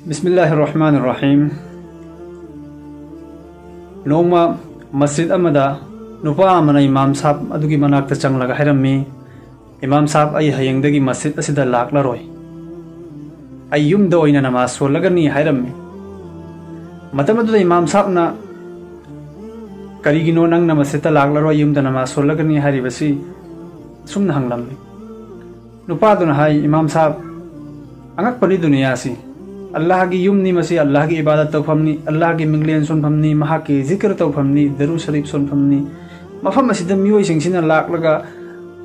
बिस्मिल्लाहिर्रहमानिर्रहीम। नोमा मस्जिद अमदा नुपा अमना इमाम साहब अदुगी मनाक्ता चंगलगा हैरम्मी, इमाम साहब आई हयंगदगी मस्जिद असिदा लाक्लारोय, आई युमदा ओइना नमाज सोलगनी हैरम्मी। मतमदुदा इमाम साहबना करिगिनो नंगना मस्जिद लाक्लारोय युमदा नमाज सोलगनी हैरिबसी सुमना हंगलम्मी। नुपादुना हाय इमाम साहब अंगकपनि दुनियासी अल्लाह की युमनी मसी अल्लाह की इबादत तौफमनी, अल्लाह की मिंगलेन सुनफमनी, महा की जिक्र तौफमनी, दरू शरीफ सुनफमनी। मफम असिद मियोय सिंगसिना लाक्लगा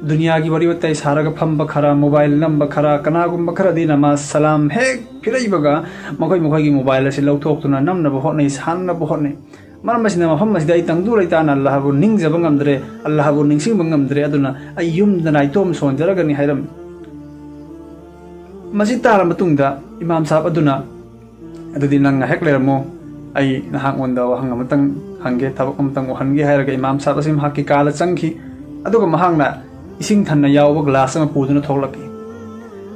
दुनिया की वरी वत्ताई सारगा फंब खरा, मोबाइल नंब खरा, कनागुम खरा दी नमाज सलाम हेक फिरैबगा मखोय मखोय की मोबाइल असे लौथोक्तुना नमना बहोतनै सानना बहोतनै मरम असिना मफम असिदा आई तंगदु लैताना अल्लाह बु निंगजब ngamdre, अल्लाह बु निंगसिंग ngamdre अदुना आई युमदना इतोम सोनजरगनी हैरम। मस्जिद तारा मतुंगदा इमाम साहब अदुना अदुदी नंग हेक लेरमो आई नहाक वंदा वहंग मतंग हंगे थबक मतंग वहनगे हैरगा इमाम साहब असिम हाकी काला चंगखि अदुगा महांगना इसिंग थन्ना यावबा ग्लास अमा पुदुना थोलकी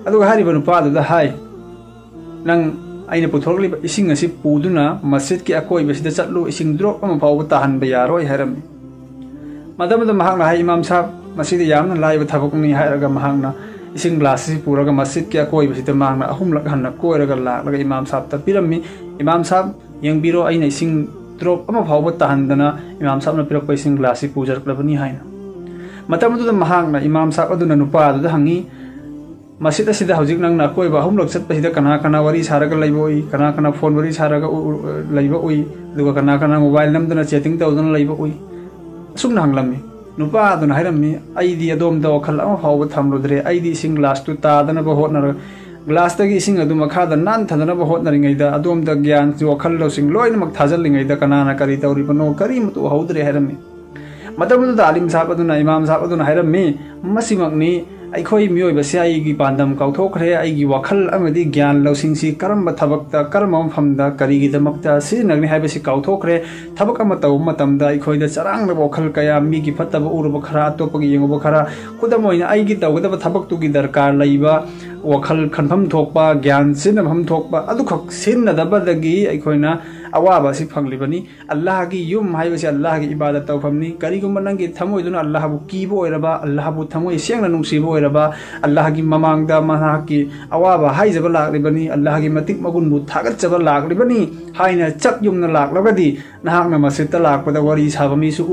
अदुगा हारिबा नुपादुदा हाय नंग आइना पुथोरलिबा इसिंग असि पुदुना मस्जिद की अकोइबसिदा चटलु इसिंग ड्रॉप अमा फावबा ताहनबा यारोय हैरमि। मदमदा महांगना हाय इमाम साहब मस्जिद यामना लाइबा थबकनि हैरगा महांगना इसिंग ग्लास पूरगा मस्जिद की अकोइबसिदा मांगना अहुमलक हन्ना कोइरगा लाक्लगा इमाम साहब ता पिरम्मी। इमाम साहब यंगबिरो आइना इसिंग ड्रॉप अमा फावबा ताहनदना इमाम साहब ना पिरकपा इसिंग ग्लास पुजरक्लबनी हायना। मतमदुदा महांगना इमाम साहब अदुना नुपादुदा हंगी मस्जिद असिदा हौजिक नंगना अकोइबा अहुमलक चटपसिदा कना कना वरी सारगा लैबोई, कना कना फोन वरी सारगा लैबोई, दुगा कना कना मोबाइल नमदना चैटिंग तौदना लैबोई असुमना हंगलम्मी। नुपादुना हैरम्मी आइदी अदोमदा वखल अमा फावबा थमलुद्रे आइदी इसिंग ग्लास तु तादनबा होतनर ग्लास तगी इसिंग अदु मखादा नान थदनबा होतनरिङैदा अदोमदा ज्ञान वखल लौसिंग लोइनमक थाजलिङैदा कनाना करी तौरिबनो करीमतु हौद्रे हैरम्मी। मतमदुदा आलिम साहब अदुना इमाम साहब अदुना हैरम्मी मसिमकनी अखोई मियोइबसे आइगी पांदम काउथोखरे आइगी वखल अमदी ज्ञान लौसिंगसी करम थबकता करम मफमदा करिगिदमकता सिजनगनि हाइबसी काउथोखरे थबक अमा तौ मतमदा अखोइदा चरांग वखल कया मीगी फत्तब उरब खरा अतोपगी यंगब खरा खुदमोइना आइगी तौगदब थबकतुगी दरकार लैबा वखल खनफम थोकपा ज्ञान सिनफम थोकपा अदुखक सिनदबदगी अखोइना अवाबा सि फंगलिबनी। अल्लाह की युम हाइबसी अल्लाह की इबादत तौफमनी करिगुम नंगी थमोइदुना अल्लाह बु कीबो ओइरबा अल्लाह बु थमोइ सेंगना नुंसीबो ओइरबा अल्लाह की ममांगदा महा की अवाबा हाइजब लागलिबनी अल्लाह की मतिक मगुन बु थागतजब लागलिबनी हाइना चक युमना लागलगदी नहाकना मस्जिद लाकपदा वरी साबा मीसु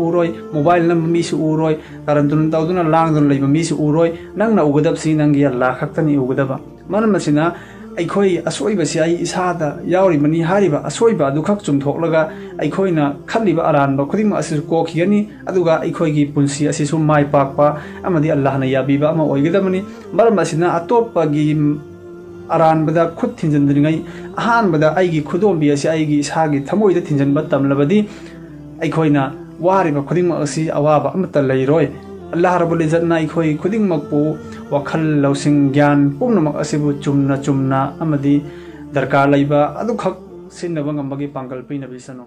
उरोय मोबाइल नंबर मीसु उरोय करंतुन तौदुना लांगदुन लैबा मीसु उरोय नंगना उगदबसी नंगी अल्लाह खक्तनी उगदबा मरमसिना अखोई असोइबसी आई इसादा यावरिबनी हारिबा असोइबा अदुखक चुमथोकलगा अखोइना खल्लिबा अरानबा खुदिम असिसु कोखिगनी अदुगा अखोइगी पुंसी असिसु माइ पाकपा अमदि अल्लाहना याबीबा अमा ओइगदबनी। मरमसिना अतोपगी अरानबदा खुद थिंजनद्रिङै अहानबदा आइगी खुदोंबी असि आइगी इसागी थमोइदा थिंजनबा तमलबदी अखोइना वारिबा खुदिम असि अवाबा अमता लैरोय। अल्लाह रब्बुल इज्जतना अखोई खुदिंगमकपु वखल लौसिंग ज्ञान पुनमक असिबु चुमना चुमना अमदि दरकार लैबा अदुखक सिन्नबा ngambagi पांगल पिनबि सनो।